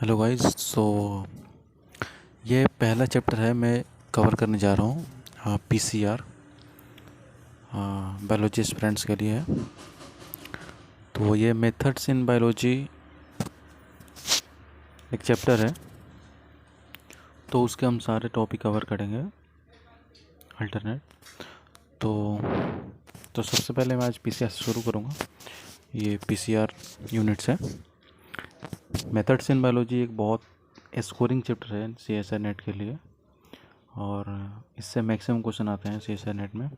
Hello guys. ये पहला chapter है, मैं कवर करने जा रहा हूँ पीसीआर, बायोलॉजी स्टूडेंट्स के लिए है। तो ये मेथड्स इन बायोलॉजी एक चैप्टर है, तो उसके हम सारे टॉपिक कवर करेंगे अल्टरनेट। तो सबसे पहले मैं आज पीसीआर से शुरू करूँगा। ये पीसीआर यूनिट्स है। मेथड्स इन बायोलॉजी एक बहुत स्कोरिंग चैप्टर है सीएसआर नेट के लिए, और इससे मैक्सिमम क्वेश्चन आते हैं सीएसआर नेट में।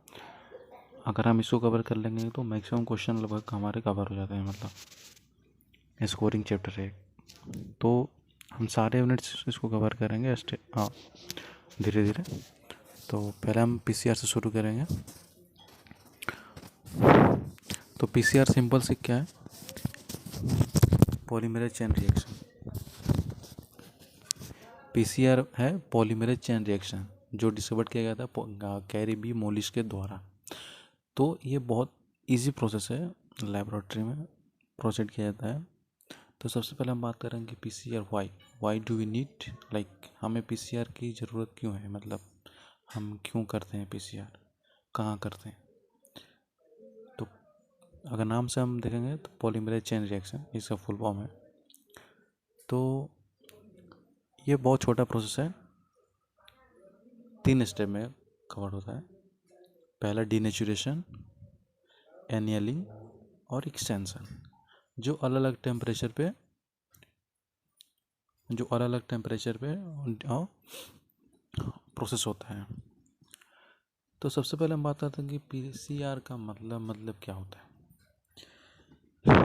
अगर हम इसको कवर कर लेंगे तो मैक्सिमम क्वेश्चन लगभग हमारे कवर हो जाते हैं, मतलब स्कोरिंग चैप्टर है। तो हम सारे यूनिट्स इसको कवर करेंगे धीरे धीरे। तो पहले हम पीसीआर से शुरू करेंगे। तो पीसीआर सिंपल से क्या है? Polymerase chain reaction. पीसीआर है पॉलीमरेज चेन रिएक्शन, जो डिस्कवर किया गया था कैरी बी मोलिस के द्वारा। तो ये बहुत इजी प्रोसेस है, लैबोरेटरी में प्रोसीड किया जाता है। तो सबसे पहले हम बात करेंगे PCR why do we need, like हमें पीसीआर की ज़रूरत क्यों है, मतलब हम क्यों करते हैं पीसीआर, कहाँ करते हैं। तो अगर नाम से हम देखेंगे तो पॉलीमरेज चेन रिएक्शन इसका फुल फॉर्म है। तो ये बहुत छोटा प्रोसेस है, 3 स्टेप में कवर होता है। पहला डीनेचुरेशन, एनियलिंग और एक्सटेंशन, जो अलग अलग टेम्परेचर पे प्रोसेस होता है। तो सबसे पहले हम बात करते हैं कि पीसीआर का मतलब क्या होता है।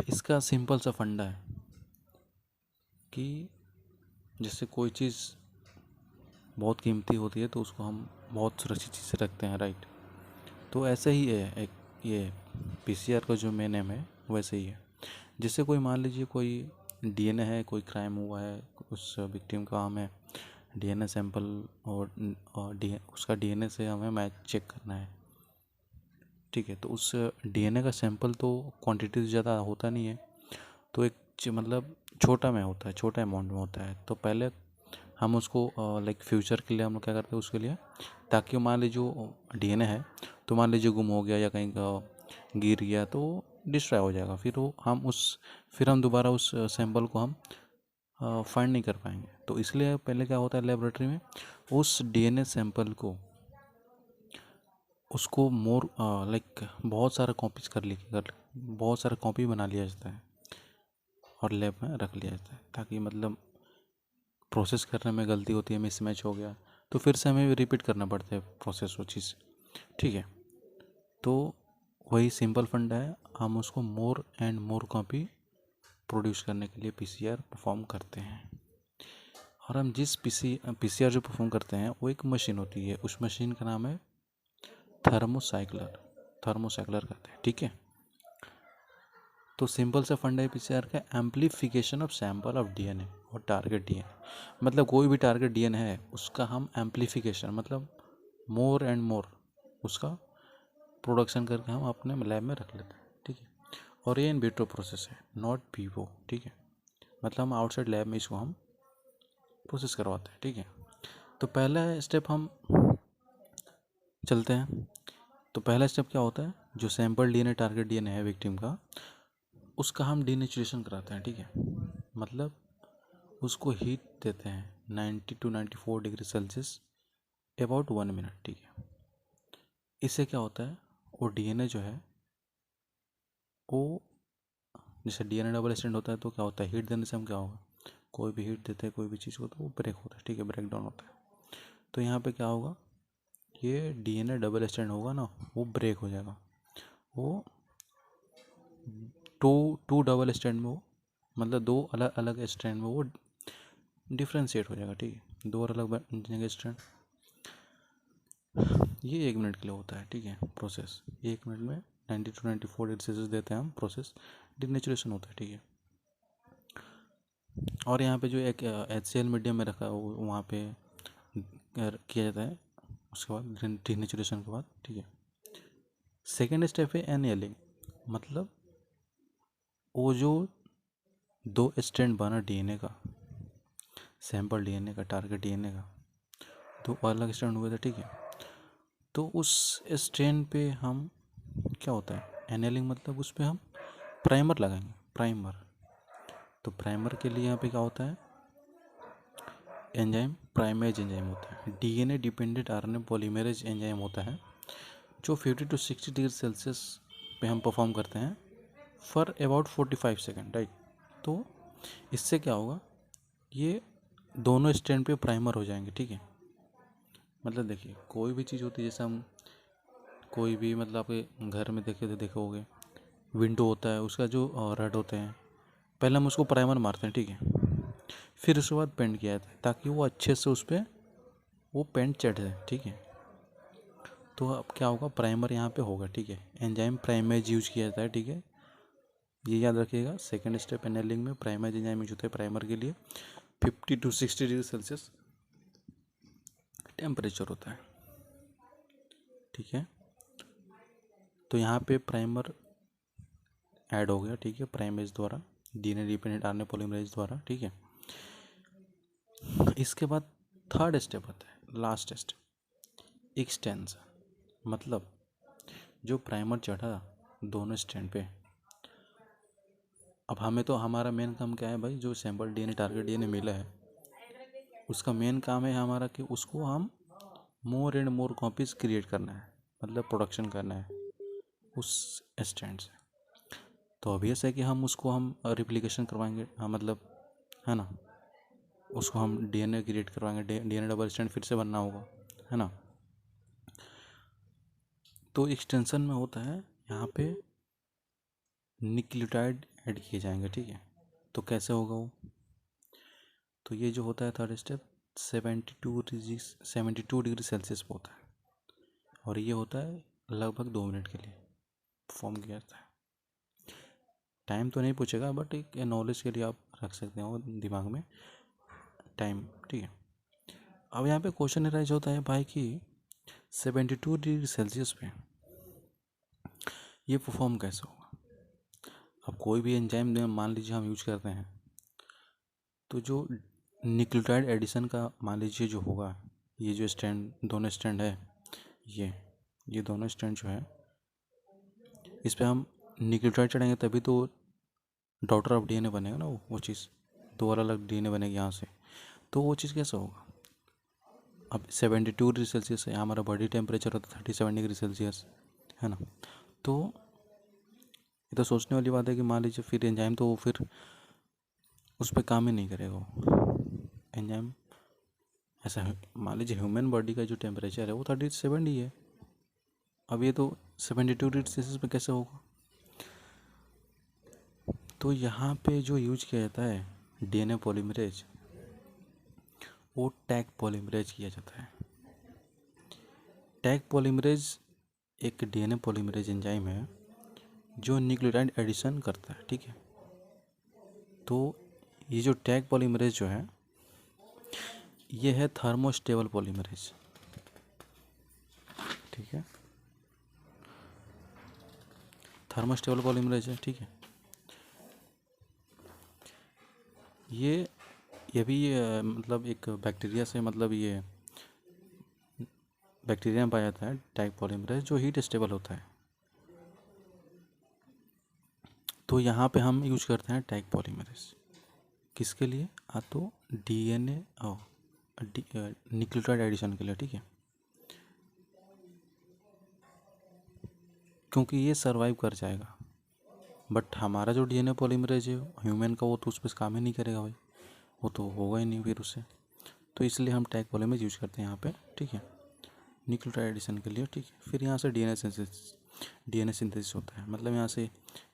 इसका सिंपल सा फंडा है कि जैसे कोई चीज़ बहुत कीमती होती है तो उसको हम बहुत सुरक्षित चीज़ से रखते हैं, राइट। तो ऐसे ही है एक ये पीसीआर का जो मेन एम है वैसे ही है। जैसे कोई मान लीजिए कोई डीएनए है, कोई क्राइम हुआ है, उस विक्टिम का हमें डीएनए सैंपल और उसका डीएनए से हमें मैच चेक करना है, ठीक है। तो उस डीएनए का सैंपल तो क्वांटिटी ज़्यादा होता नहीं है, तो एक मतलब छोटा में होता है, छोटा अमाउंट में होता है। तो पहले हम उसको लाइक फ्यूचर के लिए हम लोग क्या करते हैं उसके लिए, ताकि मान लीजिए जो डीएनए है तो मान लीजिए गुम हो गया या कहीं गिर गया तो डिस्ट्रॉय हो जाएगा, फिर हम दोबारा उस सैंपल को हम फाइंड नहीं कर पाएंगे। तो इसलिए पहले क्या होता है लेबोरेटरी में, उस डीएनए सैंपल को उसको लाइक बहुत सारा कॉपीज बहुत सारा कॉपी बना लिया जाता है और लैब में रख लिया जाता है, ताकि मतलब प्रोसेस करने में गलती होती है, मिसमैच हो गया तो फिर से हमें रिपीट करना पड़ता है प्रोसेस वो चीज़, ठीक है। तो वही सिंपल फंडा है, हम उसको more and more copy produce करने के लिए पीसीआर परफॉर्म करते हैं। और हम जिस पीसीआर जो परफॉर्म करते हैं वो एक मशीन होती है, उस मशीन का नाम है थर्मोसाइक्लर कहते हैं, ठीक है। तो सिंपल सा फंडा है पीसीआर का, amplification of sample of DNA और टारगेट डीएनए। मतलब कोई भी टारगेट डीएनए है उसका हम एम्पलीफिकेशन मतलब मोर एंड मोर उसका प्रोडक्शन करके हम अपने लैब में रख लेते हैं, ठीक है। और ये इन विट्रो प्रोसेस है, नॉट वीवो, ठीक है। मतलब हम आउटसाइड लैब में इसको हम प्रोसेस करवाते हैं, ठीक है। तो पहला स्टेप हम चलते हैं। तो पहला स्टेप क्या होता है, जो सैंपल डीएनए टारगेट डीएनए है विक्टिम का, उसका हम डीनेचुरेशन कराते हैं, ठीक है। मतलब उसको हीट देते हैं 90 to 94 degree Celsius about 1 minute, ठीक है। इससे क्या होता है, वो डीएनए जो है वो, जैसे डीएनए डबल स्ट्रैंड होता है तो क्या होता है, हीट देने से हम क्या होगा, कोई भी हीट देते हैं कोई भी चीज़ को तो वो ब्रेक होता है, ठीक है, ब्रेक डाउन होता है। तो यहाँ पे क्या होगा, ये डीएनए डबल स्ट्रैंड होगा ना, वो ब्रेक हो जाएगा, वो टू टू डबल स्ट्रैंड में वो, मतलब दो अलग अलग स्ट्रैंड में वो डिफ्रेंशिएट हो जाएगा, ठीक है, दो अलग बनेंगे स्ट्रैंड। ये 1 मिनट के लिए होता है, ठीक है, प्रोसेस। 1 मिनट में 90 to 94 डिग्री सेल्सियस देते हैं हम, प्रोसेस डिनेचुरेशन होता है, ठीक है। और यहाँ पे जो एक HCl मीडियम में रखा है वहाँ पे किया जाता है, उसके बाद डिनेचुरेशन के बाद, ठीक है। सेकेंड स्टेप है एनियलिंग, मतलब वो जो दो स्ट्रैंड बना डीएनए का सैंपल डीएनए का, टारगेट डीएनए का, तो अलग स्ट्रैंड हुए थे, ठीक है। तो उस स्ट्रैंड पे हम क्या होता है एनेलिंग, मतलब उस पर हम प्राइमर लगाएंगे, प्राइमर। तो प्राइमर के लिए यहाँ पे क्या होता है, एंजाइम प्राइमेज एंजाइम होता है, DNA dependent RNA polymerase enzyme होता है, जो 50 to 60 डिग्री सेल्सियस पे हम परफॉर्म करते हैं फॉर अबाउट 45 सेकेंड, राइट। तो इससे क्या होगा, ये दोनों स्टैंड पे प्राइमर हो जाएंगे, ठीक है। मतलब देखिए कोई भी चीज़ होती है, जैसे हम कोई भी, मतलब आपके घर में देखे तो देखोगे विंडो होता है, उसका जो रड होते हैं, पहले हम उसको प्राइमर मारते हैं, ठीक है। फिर उसके बाद पेंट किया जाता है ताकि वो अच्छे से उस पर वो पेंट चढ़ जाए, ठीक है। तो अब क्या होगा, प्राइमर यहाँ पे होगा, ठीक है। एंजाइम प्राइमेज यूज किया जाता है, ठीक है, ये याद रखिएगा। सेकेंड स्टेप एनेलिंग में प्राइमेज एंजाइम यूज होता है प्राइमर के लिए। 50 to 60 डिग्री सेल्सियस टेम्परेचर होता है, ठीक है। तो यहाँ पे प्राइमर ऐड हो गया, ठीक है, प्राइमेज द्वारा, डीएनए डिपेंडेंट आरएनए पॉलीमरेज द्वारा, ठीक है। इसके बाद थर्ड स्टेप आता है, लास्ट स्टेप, एक्सटेंशन। मतलब जो प्राइमर चढ़ा दोनों स्टैंड पे, अब हमें तो हमारा मेन काम क्या है भाई, जो सैंपल डीएनए टारगेट डीएनए मिला है उसका मेन काम है हमारा कि उसको हम more and more copies create करना है, मतलब प्रोडक्शन करना है उस स्टैंड से। तो ऑब्वियस है कि हम उसको हम रिप्लिकेशन करवाएंगे, हाँ मतलब, है ना, उसको हम डीएनए क्रिएट करवाएंगे, डीएनए डबल स्टैंड फिर से बनना होगा, है ना। तो एक्सटेंशन में होता है यहाँ पे न्यूक्लियोटाइड ऐड किए जाएंगे, ठीक है। तो कैसे होगा वो, तो ये जो होता है थर्ड स्टेप 72 डिग्री सेल्सियस पे होता है, और ये होता है लगभग 2 मिनट के लिए परफॉर्म किया जाता है। टाइम तो नहीं पूछेगा, बट एक नॉलेज के लिए आप रख सकते हो दिमाग में टाइम, ठीक है। अब यहाँ पे क्वेश्चन राइज होता है भाई कि 72 डिग्री सेल्सियस पे ये परफॉर्म कैसे होगा। अब कोई भी एंजाइम मान लीजिए हम यूज करते हैं, तो जो न्यूक्लियोटाइड एडिशन का मान लीजिए जो होगा, ये जो स्टैंड, दोनों स्टैंड है, ये दोनों स्टैंड जो है, इस पर हम न्यूक्लियोटाइड चढ़ाएंगे तभी तो डॉटर ऑफ डीएनए बनेगा ना, वो चीज़, दो अलग अलग डीएनए बनेगी यहाँ से। तो वो चीज़ कैसे होगा, अब 72 डिग्री सेल्सियस है, हमारा बॉडी टेम्परेचर होता है 37 डिग्री सेल्सियस, है ना। तो ये तो सोचने वाली बात है कि मान लीजिए फिर एंजाइम तो फिर उस पर काम ही नहीं करेगा वो एंजाइम। ऐसा मान लीजिए ह्यूमन बॉडी का जो टेम्परेचर है वो 37 ही है, अब ये तो 72 डिग्री सेल्सियस पे कैसे होगा। तो यहाँ पे जो यूज किया जाता है डीएनए पॉलीमरेज, वो टैग पॉलीमरेज किया जाता है। टैग पॉलीमरेज एक डीएनए पॉलीमरेज एंजाइम है जो न्यूक्लियोटाइड एडिशन करता है, ठीक है। तो ये जो टैग पॉलीमरेज जो है, ये है थर्मोस्टेबल पॉलीमरेज, ठीक है, थर्मोस्टेबल पॉलीमरेज है, ठीक है। ये भी मतलब एक बैक्टीरिया से, मतलब ये बैक्टीरिया में पाया जाता है टैग पॉलीमरेज, जो हीट स्टेबल होता है। तो यहाँ पे हम यूज करते हैं टैग पॉलीमरेज किसके लिए, तो डीएनए और न्यूक्लियोटाइड एडिशन के लिए, ठीक है, क्योंकि ये सरवाइव कर जाएगा। बट हमारा जो डीएनए पॉलीमरेज है ह्यूमन का, वो तो उस पर काम ही नहीं करेगा भाई, वो तो होगा ही नहीं फिर उससे। तो इसलिए हम टैग पॉलीमरेज यूज करते हैं यहाँ पे, ठीक है, न्यूक्लियोटाइड एडिशन के लिए, ठीक है। फिर यहाँ से डीएनए सिंथेसिस होता है, मतलब यहाँ से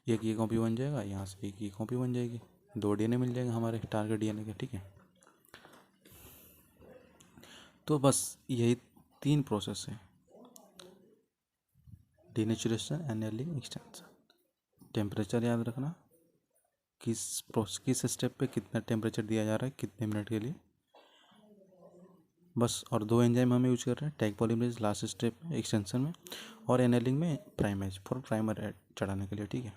एक ये कॉपी बन जाएगा, यहाँ से एक ये कॉपी बन जाएगी, 2 डीएनए मिल जाएगा हमारे टारगेट डीएनए के, ठीक है। तो बस यही 3 प्रोसेस है, डीनेचुरेशन, एनेलिंग, एक्सटेंशन। टेम्परेचर याद रखना, किस स्टेप पे कितना टेम्परेचर दिया जा रहा है कितने मिनट के लिए, बस। और 2 एंजाइम हम यूज कर रहे हैं, टैग पॉलीमरेज लास्ट स्टेप में एक्सटेंशन में, और एनेलिंग में प्राइमेज फॉर प्राइमर चढ़ाने के लिए, ठीक है।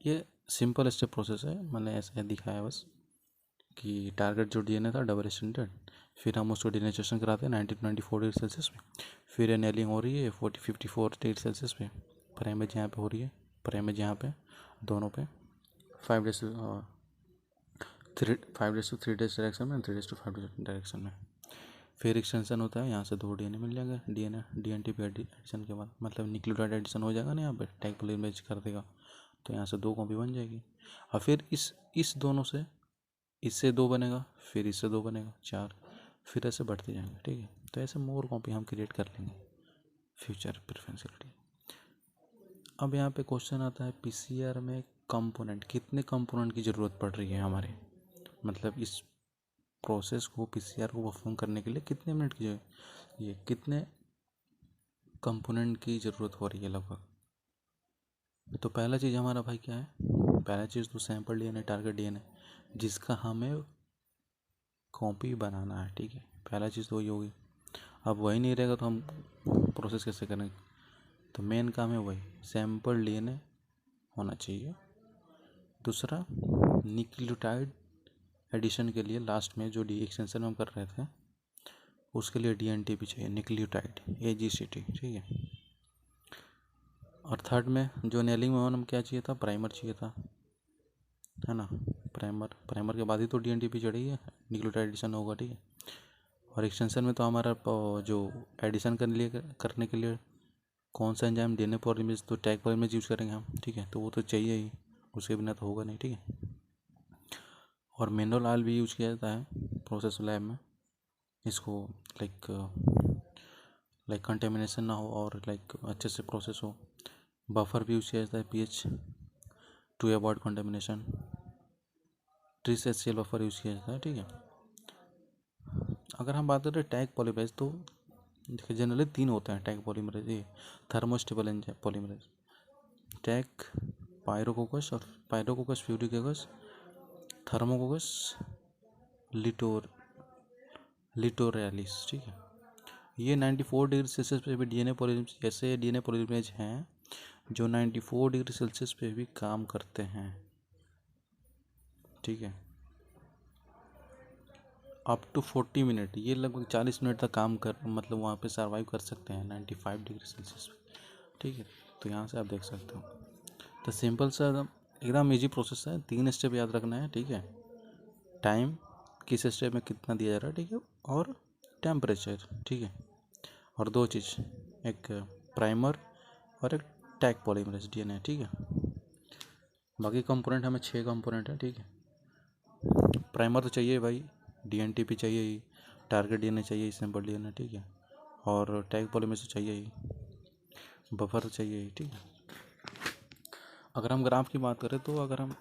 ये सिंपल स्टेप प्रोसेस है, मैंने ऐसे दिखाया है बस कि टारगेट जो डीएनए था डबल स्टैंडर्ड, फिर हम उसको डिनेचुरेशन कराते हैं 90 to 94 डिग्री सेल्सियस में, फिर एनेलिंग हो रही है 54 डिग्री सेल्सियस पे, प्राइमेज यहाँ पे हो रही है, प्राइमेज यहाँ पे दोनों पे 5 days to 3 days डायरेक्शन में, 3 days to 5 days डायरेक्शन में। फिर एक्सटेंशन होता है, यहाँ से 2 डीएनए मिल जाएगा, डीएनटी पे एडिशन के बाद मतलब न्यूक्लियोटाइड एडिशन हो जाएगा ना, यहाँ पे टैग पॉलीमरेज कर देगा, तो यहाँ से 2 कॉपी बन जाएगी। और फिर इस दोनों से इससे 2 बनेगा, फिर इससे 2 बनेगा 4, फिर ऐसे बढ़ते जाएंगे, ठीक है। तो ऐसे मोर कॉपी हम क्रिएट कर लेंगे फ्यूचर प्रेफरेंशियलिटी। अब यहाँ पे क्वेश्चन आता है पीसीआर में कंपोनेंट, कितने कंपोनेंट की ज़रूरत पड़ रही है हमारे, मतलब इस प्रोसेस को पीसीआर को परफॉर्म करने के लिए कितने मिनट की ये कितने कंपोनेंट की ज़रूरत हो रही है लगभग। तो पहला चीज़ हमारा भाई क्या है, पहला चीज़ तो सैंपल डीएनए, टारगेट डीएनए जिसका हमें कॉपी बनाना है, ठीक है। पहला चीज़ तो वही होगी। अब वही नहीं रहेगा तो हम प्रोसेस कैसे करेंगे, तो मेन काम है वही सैंपल डीएनए होना चाहिए। दूसरा न्यूक्लियोटाइड एडिशन के लिए लास्ट में जो डी एक्सटेंशन में हम कर रहे थे उसके लिए डीएनटी भी चाहिए, न्यूक्लियोटाइड एजीसीटी, ठीक है। और थर्ड में जो नेलिंग में हम क्या चाहिए था, प्राइमर चाहिए था, है ना। प्राइमर के बाद ही तो डीएनटी चढ़ी है, न्यूक्लियोटाइड एडिशन होगा, ठीक है। और एक्सटेंशन में तो हमारा जो एडिशन करने के लिए कौन सा एंजाइम, डीएनए पॉलीमरेज, तो टैग पॉलीमरेज यूज़ करेंगे हम, ठीक है। तो वो तो चाहिए ही, उसके बिना तो होगा नहीं, ठीक है। और मिनरल ऑयल भी यूज़ किया जाता है प्रोसेस लैब में, इसको लाइक कंटेमिनेशन ना हो और लाइक अच्छे से प्रोसेस हो। बफर भी यूज़ किया जाता है pH to avoid contamination, tris HCl buffer use किया जाता है, ठीक है। अगर हम बात करें टैग पॉलीमरेज तो देखिए जनरली 3 होते हैं टैग पॉलीमरेज, ये थर्मोस्टेबल पॉलीमरेज, टैग पायरोकोकस और पायरोकोकस फ्यूरिकोकस, थर्मोकोकस लिटोरैलिस, ठीक है। ये 94 डिग्री सेल्सियस पे भी डीएनए पॉलीमरेज, ऐसे डीएनए पॉलीमरेज हैं जो 94 डिग्री सेल्सियस पे भी काम करते हैं, ठीक है। अप टू 40 मिनट, ये लगभग 40 मिनट तक काम कर मतलब वहाँ पे सर्वाइव कर सकते हैं 95 डिग्री सेल्सियस पे, ठीक है। तो यहाँ से आप देख सकते हो। तो सिंपल सा एकदम ईजी प्रोसेस है, 3 स्टेप याद रखना है, ठीक है। टाइम किस स्टेप में कितना दिया जा रहा है, ठीक है, और टेम्परेचर, ठीक है। और 2 चीज़, एक प्राइमर और एक टैग पॉलीमरेज डीएनए, ठीक है। बाकी कंपोनेंट हमें 6 कंपोनेंट है, ठीक है। प्राइमर तो चाहिए भाई, डीएनटी भी चाहिए ही, टारगेट डीएनए चाहिए ही, सैंपल डीएनए, ठीक है। और टैग पॉलीमरेज चाहिए ही, बफर तो चाहिए ही, ठीक है। अगर हम ग्राफ की बात करें तो अगर हम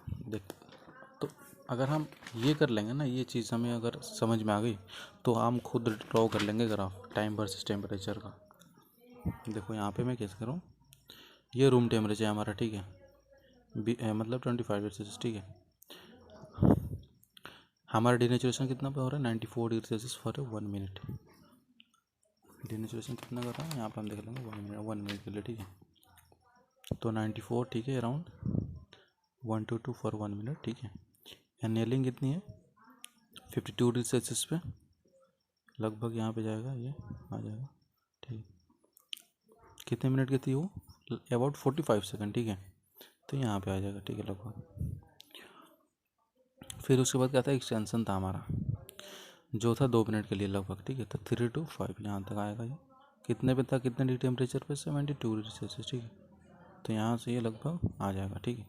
तो अगर हम ये कर लेंगे ना, ये चीज़ हमें अगर समझ में आ गई तो हम खुद ड्रॉ कर लेंगे ग्राफ टाइम वर्सेस टेम्परेचर का। देखो यहाँ पे मैं कैसे करूँ, ये रूम टेम्परेचर है हमारा, ठीक है, मतलब 25 डिग्री सेल्सियस, ठीक है। हमारा डिनेचुरेशन कितना पे हो रहा है, 94 degree Celsius for 1 minute. Denaturation कितना कर रहा है यहाँ पे हम देख लेंगे, 1 मिनट के लिए, ठीक है। तो 94, ठीक है, अराउंड 122 फॉर 1 मिनट, ठीक है। एनेलिंग कितनी है, 52 डिग्री सेल्सियस पे लगभग यहाँ पे जाएगा, ये आ जाएगा, ठीक। कितने मिनट की थी वो, अबाउट 45 सेकेंड, ठीक है। तो यहाँ पे आ जाएगा, ठीक है, लगभग। फिर उसके बाद क्या था, एक्सटेंशन था हमारा जो था 2 मिनट के लिए लगभग, ठीक है। तो 3 to 5 यहाँ तक आएगा ये, कितने पे था, कितने डिग्री टेम्परेचर पे, 72 डिग्री सेल्सियस, ठीक है। तो यहाँ से ये लगभग आ जाएगा, ठीक है।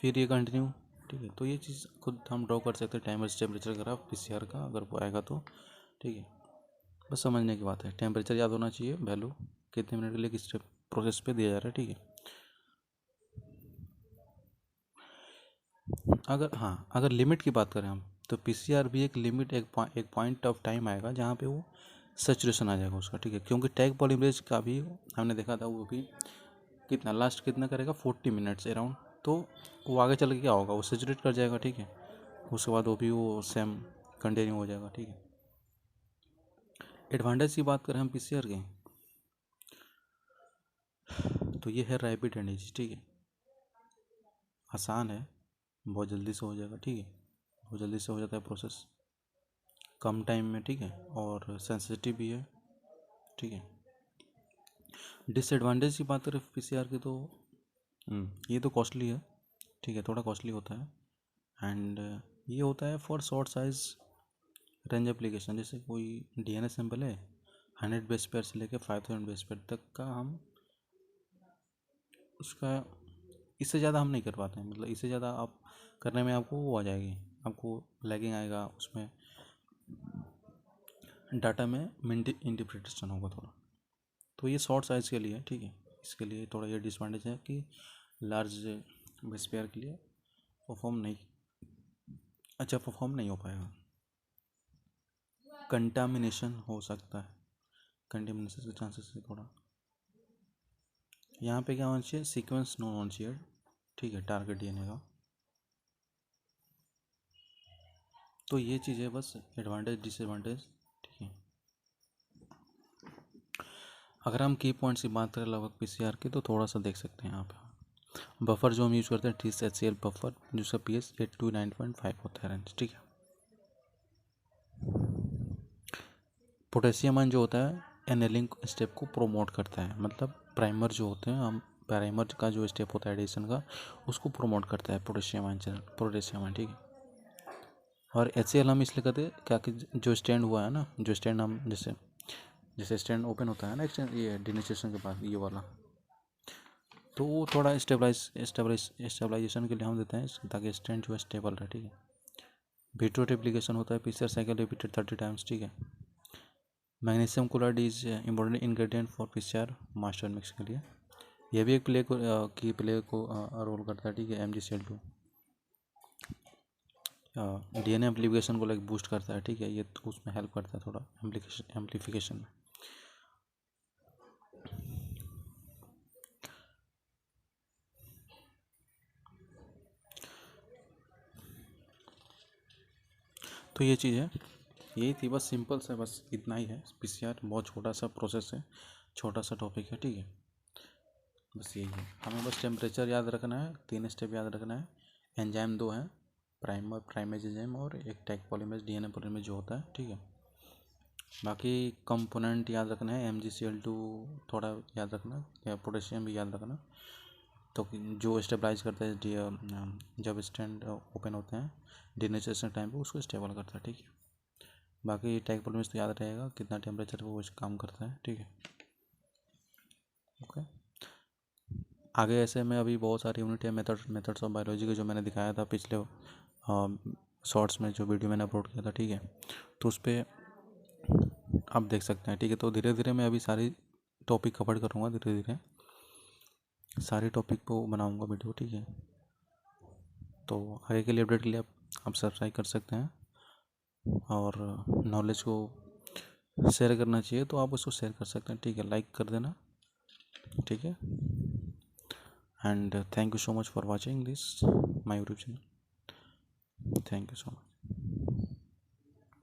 फिर ये कंटिन्यू, ठीक है। तो ये चीज़ खुद हम ड्रॉ कर सकते हैं, time versus temperature graph PCR का, अगर वो आएगा तो, ठीक है। बस समझने की बात है, टेम्परेचर याद होना चाहिए, वैल्यू कितने मिनट के लिए किस प्रोसेस पे दिया जा रहा है, ठीक है। अगर लिमिट की बात करें हम तो पीसीआर भी एक लिमिट, एक पॉइंट ऑफ टाइम आएगा जहाँ पे वो सैचुरेशन आ जाएगा उसका, ठीक है। क्योंकि टैग पॉलीमरेज का भी हमने देखा था, वो भी कितना लास्ट कितना करेगा, 40 मिनट्स अराउंड। तो वो आगे चल के क्या होगा, वो सैचुरेट कर जाएगा, ठीक है। उसके बाद वो भी वो सेम कंटिन्यू हो जाएगा, ठीक है। एडवांटेज की बात करें हम पीसीआर के, तो ये है रैपिड एंड ईजी, ठीक है, आसान है, बहुत जल्दी से हो जाएगा, ठीक है, बहुत जल्दी से हो जाता है प्रोसेस, कम टाइम में, ठीक है, और सेंसिटिव भी है, ठीक है। डिसएडवांटेज की बात करें पीसीआर की तो ये तो कॉस्टली है, ठीक है, थोड़ा कॉस्टली होता है। एंड ये होता है for short size range application, जैसे कोई डीएनए सैंपल है 100 बेस पेयर से लेकर 5000 बेस पेयर तक का, हम उसका इससे ज़्यादा हम नहीं कर पाते हैं, मतलब इससे ज़्यादा आप करने में आपको वो आ जाएगी, आपको लैगिंग आएगा, उसमें डाटा में इंटरप्रिटेशन होगा थोड़ा, तो ये शॉर्ट साइज़ के लिए, ठीक है, इसके लिए थोड़ा ये डिसएडवांटेज है कि लार्ज बेस पेयर के लिए परफॉर्म नहीं, अच्छा परफॉर्म नहीं हो पाएगा, कंटामिनेशन हो सकता है, कंटामिनेशन के चांसेस है थोड़ा। यहाँ पे क्या होना चाहिए, सीक्वेंस नोन होना चाहिए, ठीक है, टारगेट डीएनए का। तो ये चीज़ है बस एडवांटेज डिसएडवांटेज, ठीक है। अगर हम की पॉइंट्स की बात करें लगभग पीसीआर की, तो थोड़ा सा देख सकते हैं यहाँ पे बफर जो हम यूज़ करते हैं TIS HCl बफर, जिसका पीएच 8 to 9.5 होता है रेंज, ठीक है। पोटेशियम आयन जो होता है एनेलिंग स्टेप को प्रोमोट करता है, मतलब प्राइमर जो होते हैं, हम प्राइमर का जो स्टेप होता है एडिशन का, उसको प्रोमोट करता है potassium ion channel, potassium ion, ठीक है। और HCl हम इसलिए कहते हैं क्या कि जो स्टैंड हुआ है ना, जो स्टैंड हम जैसे जैसे स्टैंड ओपन होता है ना एक्सटेंड, ये डिनिशिएशन के बाद ये वाला, तो वो थोड़ा स्टेबलाइजेशन के लिए हम देते हैं, ताकि स्टैंड जो है स्टेबल रहे, ठीक है। बीट्रूट एप्लीकेशन होता है पीसीआर साइकिल रिपीटेड 30 टाइम्स, ठीक है। Magnesium chloride is important ingredient for PCR master mix के लिए, यह भी एक प्ले को रोल करता है, ठीक है। MgCl2 डीएनए एम्प्लीफिकेशन को लाइक बूस्ट करता है, ठीक है, ये तो उसमें हेल्प करता है थोड़ा एम्प्लीफिकेशन में। तो ये चीज़ है, यही थी बस, सिंपल सा बस इतना ही है। पीसीआर बहुत छोटा सा प्रोसेस है, छोटा सा टॉपिक है, ठीक है, बस यही है। हमें बस टेम्परेचर याद रखना है, 3 स्टेप याद रखना है, एंजाइम 2 हैं, प्राइमेज एंजाइम और एक टैग पॉलीमरेज डीएनए पॉलीमरेज जो होता है, ठीक है। बाकी कंपोनेंट याद रखना है, MgCl2 थोड़ा याद रखना, या पोटेशियम भी याद रखना, तो जो स्टेबलाइज करता है जब स्टैंड ओपन होते हैं डिनेचरेशन टाइम पे, उसको स्टेबल करता है, ठीक है। बाकी टैग पॉलीमरेज तो याद रहेगा कितना टेम्परेचर पे वो काम करता है, ठीक है, ओके। आगे ऐसे में अभी बहुत सारी यूनिट है, मेथड्स ऑफ बायोलॉजी के जो मैंने दिखाया था पिछले शॉर्ट्स में, जो वीडियो मैंने अपलोड किया था, ठीक है, तो उस पर आप देख सकते हैं, ठीक है। तो धीरे धीरे मैं अभी सारी टॉपिक कवर करूँगा, धीरे धीरे सारे टॉपिक को बनाऊँगा वीडियो, ठीक है। तो आगे के लिए अपडेट के लिए आप सब्सक्राइब कर सकते हैं, और नॉलेज को शेयर करना चाहिए तो आप उसको शेयर कर सकते हैं, ठीक है, लाइक कर देना, ठीक है। And thank you so much for watching this my YouTube channel, thank you so much.